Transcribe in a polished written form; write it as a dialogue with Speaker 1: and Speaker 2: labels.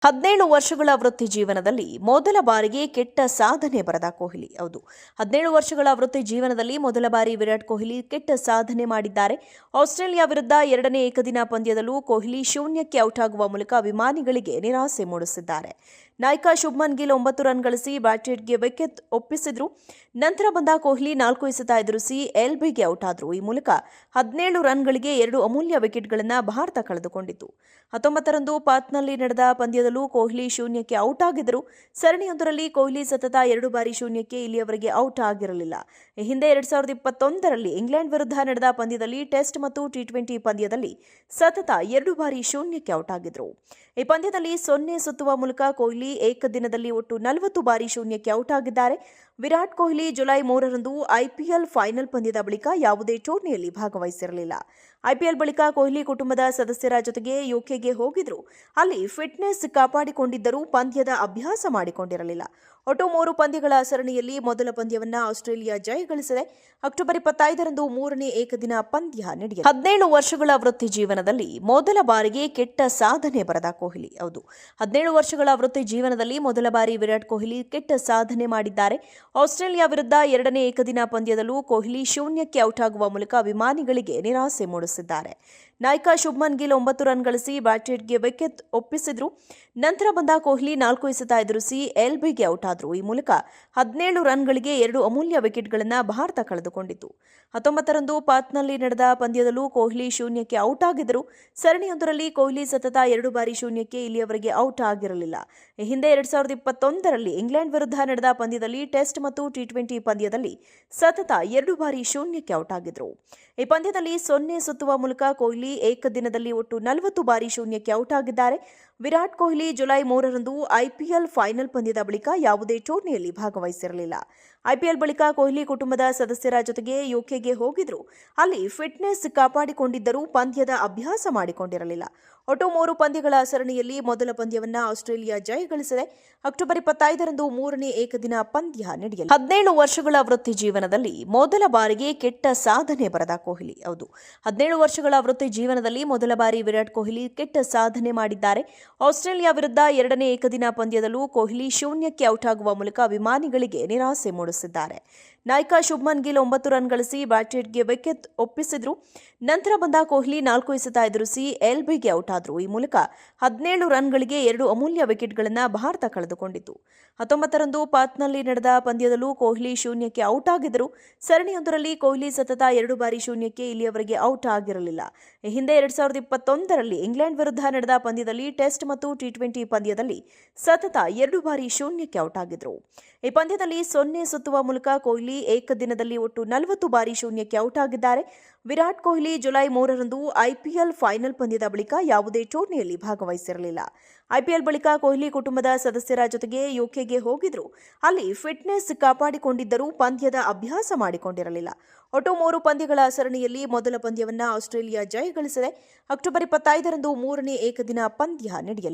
Speaker 1: 17 ವರ್ಷಗಳ ವೃತ್ತಿ ಜೀವನದಲ್ಲಿ ಮೊದಲ ಬಾರಿಗೆ ಕೆಟ್ಟ ಸಾಧನೆ ಬರೆದ ಕೊಹ್ಲಿ. ಹೌದು, 17 ವರ್ಷಗಳ ವೃತ್ತಿ ಜೀವನದಲ್ಲಿ ಮೊದಲ ಬಾರಿ ವಿರಾಟ್ ಕೊಹ್ಲಿ ಕೆಟ್ಟ ಸಾಧನೆ ಮಾಡಿದ್ದಾರೆ. ಆಸ್ಟ್ರೇಲಿಯಾ ವಿರುದ್ಧ ಎರಡನೇ ಏಕದಿನ ಪಂದ್ಯದಲ್ಲೂ ಕೊಹ್ಲಿ ಶೂನ್ಯಕ್ಕೆ ಔಟ್ ಆಗುವ ಮೂಲಕ ಅಭಿಮಾನಿಗಳಿಗೆ ನಿರಾಸೆ ಮೂಡಿಸಿದ್ದಾರೆ. ನಾಯಕ ಶುಭ್ಮನ್ ಗಿಲ್ 9 ರನ್ ಗಳಿಸಿ ಬ್ಯಾಟೆಟ್ಗೆ ವಿಕೆಟ್ ಒಪ್ಪಿಸಿದ್ರು. ನಂತರ ಬಂದ ಕೊಹ್ಲಿ 4 ಎಸೆತ ಎದುರಿಸಿ ಎಲ್ಬಿಗೆ ಔಟ್ ಆದರು. ಈ ಮೂಲಕ 17 ರನ್ಗಳಿಗೆ 2 ಅಮೂಲ್ಯ ವಿಕೆಟ್ಗಳನ್ನು ಭಾರತ ಕಳೆದುಕೊಂಡಿತು. 19ರಂದು ಪಾತ್ನಲ್ಲಿ ನಡೆದ ಪಂದ್ಯದಲ್ಲೂ ಕೊಹ್ಲಿ ಶೂನ್ಯಕ್ಕೆ ಔಟ್ ಆಗಿದ್ದರು. ಸರಣಿಯೊಂದರಲ್ಲಿ ಕೊಹ್ಲಿ ಸತತ 2 ಬಾರಿ ಶೂನ್ಯಕ್ಕೆ ಇಲ್ಲಿಯವರೆಗೆ ಔಟ್ ಆಗಿರಲಿಲ್ಲ. ಈ ಹಿಂದೆ 2021ರಲ್ಲಿ ಇಂಗ್ಲೆಂಡ್ ವಿರುದ್ಧ ನಡೆದ ಪಂದ್ಯದಲ್ಲಿ ಟೆಸ್ಟ್ ಮತ್ತು ಟಿ20 ಪಂದ್ಯದಲ್ಲಿ ಸತತ 2 ಬಾರಿ ಶೂನ್ಯಕ್ಕೆ ಔಟ್ ಆಗಿದ್ದರು. ಈ ಪಂದ್ಯದಲ್ಲಿ 0 ಸುತ್ತುವ ಮೂಲಕ ಕೊಹ್ಲಿ ಏಕದಿನದಲ್ಲಿ ಒಟ್ಟು 40 ಬಾರಿ ಶೂನ್ಯಕ್ಕೆ ಔಟ್ ಆಗಿದ್ದಾರೆ. ವಿರಾಟ್ ಕೊಹ್ಲಿ ಜುಲೈ 3ರಂದು ಐಪಿಎಲ್ ಫೈನಲ್ ಪಂದ್ಯದ ಬಳಿಕ ಯಾವುದೇ ಟೂರ್ನಿಯಲ್ಲಿ ಭಾಗವಹಿಸಿರಲಿಲ್ಲ. ಐಪಿಎಲ್ ಬಳಿಕ ಕೊಹ್ಲಿ ಕುಟುಂಬದ ಸದಸ್ಯರ ಜೊತೆಗೆ ಯುಕೆಗೆ ಹೋಗಿದ್ರು. ಅಲ್ಲಿ ಫಿಟ್ನೆಸ್ ಕಾಪಾಡಿಕೊಂಡಿದ್ದರೂ ಪಂದ್ಯದ ಅಭ್ಯಾಸ ಮಾಡಿಕೊಂಡಿರಲಿಲ್ಲ. ಒಟ್ಟು 3 ಪಂದ್ಯಗಳ ಸರಣಿಯಲ್ಲಿ ಮೊದಲ ಪಂದ್ಯವನ್ನ ಆಸ್ಟ್ರೇಲಿಯಾ ಜಯಗಳಿಸಿದೆ. ಅಕ್ಟೋಬರ್ 25ರಂದು 3ನೇ ಏಕದಿನ ಪಂದ್ಯ ನಡೆಯಲಿದೆ. 17 ವರ್ಷಗಳ ವೃತ್ತಿ ಜೀವನದಲ್ಲಿ ಮೊದಲ ಬಾರಿಗೆ ಕೆಟ್ಟ ಸಾಧನೆ ಬರೆದ ಕೊಹ್ಲಿ. ಹೌದು, 17 ವರ್ಷಗಳ ವೃತ್ತಿ ಜೀವನದಲ್ಲಿ ಮೊದಲ ಬಾರಿ ವಿರಾಟ್ ಕೊಹ್ಲಿ ಕೆಟ್ಟ ಸಾಧನೆ ಮಾಡಿದ್ದಾರೆ. ಆಸ್ಟ್ರೇಲಿಯಾ ವಿರುದ್ಧ ಎರಡನೇ ಏಕದಿನ ಪಂದ್ಯದಲ್ಲೂ ಕೊಹ್ಲಿ ಶೂನ್ಯಕ್ಕೆ ಔಟ್ ಆಗುವ ಮೂಲಕ ಅಭಿಮಾನಿಗಳಿಗೆ ನಿರಾಸೆ ಮೂಡಿಸಿದ್ದಾರೆ. ನಾಯಕ ಶುಭ್ಮನ್ ಗಿಲ್ 9 ರನ್ ಗಳಿಸಿ ಬ್ಯಾಟೆಟ್ಗೆ ವಿಕೆಟ್ ಒಪ್ಪಿಸಿದ್ರು. ನಂತರ ಬಂದ ಕೊಹ್ಲಿ 4 ಎಸೆತ ಎದುರಿಸಿ ಎಲ್ಬಿಗೆ ಔಟ್ ಆದರು. ಈ ಮೂಲಕ 17 ರನ್ಗಳಿಗೆ 2 ಅಮೂಲ್ಯ ವಿಕೆಟ್ಗಳನ್ನು ಭಾರತ ಕಳೆದುಕೊಂಡಿತು. 19ರಂದು ಪಾತ್ನಲ್ಲಿ ನಡೆದ ಪಂದ್ಯದಲ್ಲೂ ಕೊಹ್ಲಿ ಶೂನ್ಯಕ್ಕೆ ಔಟ್ ಆಗಿದ್ದರು. ಸರಣಿಯೊಂದರಲ್ಲಿ ಕೊಹ್ಲಿ ಸತತ 2 ಬಾರಿ ಶೂನ್ಯಕ್ಕೆ ಇಲ್ಲಿಯವರೆಗೆ ಔಟ್ ಆಗಿರಲಿಲ್ಲ. ಈ ಹಿಂದೆ 2021ರಲ್ಲಿ ಇಂಗ್ಲೆಂಡ್ ವಿರುದ್ಧ ನಡೆದ ಪಂದ್ಯದಲ್ಲಿ ಟೆಸ್ಟ್ ಮತ್ತು ಟಿ20 ಪಂದ್ಯದಲ್ಲಿ ಸತತ 2 ಬಾರಿ ಶೂನ್ಯಕ್ಕೆ ಔಟ್ ಆಗಿದ್ದರು. ಈ ಪಂದ್ಯದಲ್ಲಿ 0 ಸುತ್ತುವ ಮೂಲಕ ಕೊಹ್ಲಿ ಏಕದಿನದಲ್ಲಿ ಒಟ್ಟು 40 ಬಾರಿ ಶೂನ್ಯಕ್ಕೆ ಔಟ್ ಆಗಿದ್ದಾರೆ. ವಿರಾಟ್ ಕೊಹ್ಲಿ ಜುಲೈ 3ರಂದು ಐಪಿಎಲ್ ಫೈನಲ್ ಪಂದ್ಯದ ಬಳಿಕ ಯಾವುದೇ ಟೂರ್ನಿಯಲ್ಲಿ ಭಾಗವಹಿಸಿರಲಿಲ್ಲ. ಐಪಿಎಲ್ ಬಳಿಕ ಕೊಹ್ಲಿ ಕುಟುಂಬದ ಸದಸ್ಯರ ಜೊತೆಗೆ ಯುಕೆಗೆ ಹೋಗಿದ್ರು. ಅಲ್ಲಿ ಫಿಟ್ನೆಸ್ ಕಾಪಾಡಿಕೊಂಡಿದ್ದರೂ ಪಂದ್ಯದ ಅಭ್ಯಾಸ ಮಾಡಿಕೊಂಡಿರಲಿಲ್ಲ. ಒಟ್ಟು 3 ಪಂದ್ಯಗಳ ಸರಣಿಯಲ್ಲಿ ಮೊದಲ ಪಂದ್ಯವನ್ನ ಆಸ್ಟ್ರೇಲಿಯಾ ಜಯಗಳಿಸಿದೆ. ಅಕ್ಟೋಬರ್ 25ರಂದು 3ನೇ ಏಕದಿನ ಪಂದ್ಯ ನಡೆಯಲಿದೆ. 17 ವರ್ಷಗಳ ವೃತ್ತಿ ಜೀವನದಲ್ಲಿ ಮೊದಲ ಬಾರಿಗೆ ಕೆಟ್ಟ ಸಾಧನೆ ಬರೆದ ಕೊಹ್ಲಿ. ಹೌದು, 17 ವರ್ಷಗಳ ವೃತ್ತಿ ಜೀವನದಲ್ಲಿ ಮೊದಲ ಬಾರಿ ವಿರಾಟ್ ಕೊಹ್ಲಿ ಕೆಟ್ಟ ಸಾಧನೆ ಮಾಡಿದ್ದಾರೆ. ಆಸ್ಟ್ರೇಲಿಯಾ ವಿರುದ್ಧ ಎರಡನೇ ಏಕದಿನ ಪಂದ್ಯದಲ್ಲೂ ಕೊಹ್ಲಿ ಶೂನ್ಯಕ್ಕೆ ಔಟ್ ಆಗುವ ಮೂಲಕ ಅಭಿಮಾನಿಗಳಿಗೆ ನಿರಾಸೆ ಮೂಡಿಸಿದ್ದಾರೆ. ನಾಯಕ ಶುಭ್ಮನ್ ಗಿಲ್ 9 ರನ್ ಗಳಿಸಿ ಬ್ಯಾಟೆಟ್ಗೆ ವಿಕೆಟ್ ಒಪ್ಪಿಸಿದ್ರು. ನಂತರ ಬಂದ ಕೊಹ್ಲಿ 4 ಎಸೆತ ಎದುರಿಸಿ ಎಲ್ಬಿಗೆ ಔಟ್ ಆದರು. ಈ ಮೂಲಕ 17 ರನ್ಗಳಿಗೆ 2 ಅಮೂಲ್ಯ ವಿಕೆಟ್ಗಳನ್ನು ಭಾರತ ಕಳೆದುಕೊಂಡಿತು. 19ರಂದು ಪಾತ್ನಲ್ಲಿ ನಡೆದ ಪಂದ್ಯದಲ್ಲೂ ಕೊಹ್ಲಿ ಶೂನ್ಯಕ್ಕೆ ಔಟ್ ಆಗಿದ್ದರು. ಸರಣಿಯೊಂದರಲ್ಲಿ ಕೊಹ್ಲಿ ಸತತ 2 ಬಾರಿ ಶೂನ್ಯಕ್ಕೆ ಇಲ್ಲಿಯವರೆಗೆ ಔಟ್ ಆಗಿರಲಿಲ್ಲ. ಈ ಹಿಂದೆ 2021ರಲ್ಲಿ ಇಂಗ್ಲೆಂಡ್ ವಿರುದ್ಧ ನಡೆದ ಪಂದ್ಯದಲ್ಲಿ ಟೆಸ್ಟ್ ಮತ್ತು ಟಿ20 ಪಂದ್ಯದಲ್ಲಿ ಸತತ 2 ಬಾರಿ ಶೂನ್ಯಕ್ಕೆ ಔಟ್ ಆಗಿದ್ದರು. ಈ ಪಂದ್ಯದಲ್ಲಿ 0 ಸುತ್ತುವ ಮೂಲಕ ಕೊಹ್ಲಿ ಏಕದಿನದಲ್ಲಿ ಒಟ್ಟು 40 ಬಾರಿ ಶೂನ್ಯಕ್ಕೆ ಔಟ್ ಆಗಿದ್ದಾರೆ. ವಿರಾಟ್ ಕೊಹ್ಲಿ ಜುಲೈ 3ರಂದು ಐಪಿಎಲ್ ಫೈನಲ್ ಪಂದ್ಯದ ಬಳಿಕ ಯಾವುದೇ ಟೂರ್ನಿಯಲ್ಲಿ ಭಾಗವಹಿಸಿರಲಿಲ್ಲ. ಐಪಿಎಲ್ ಬಳಿಕ ಕೊಹ್ಲಿ ಕುಟುಂಬದ ಸದಸ್ಯರ ಜೊತೆಗೆ ಯುಕೆಗೆ ಹೋಗಿದ್ರು. ಅಲ್ಲಿ ಫಿಟ್ನೆಸ್ ಕಾಪಾಡಿಕೊಂಡಿದ್ದರೂ ಪಂದ್ಯದ ಅಭ್ಯಾಸ ಮಾಡಿಕೊಂಡಿರಲಿಲ್ಲ. ಒಟ್ಟು 3 ಪಂದ್ಯಗಳ ಸರಣಿಯಲ್ಲಿ ಮೊದಲ ಪಂದ್ಯವನ್ನ ಆಸ್ಟ್ರೇಲಿಯಾ ಜಯಗಳಿಸಿದೆ. ಅಕ್ಟೋಬರ್ 25ರಂದು 3ನೇ ಏಕದಿನ ಪಂದ್ಯ ನಡೆಯಲಿದೆ.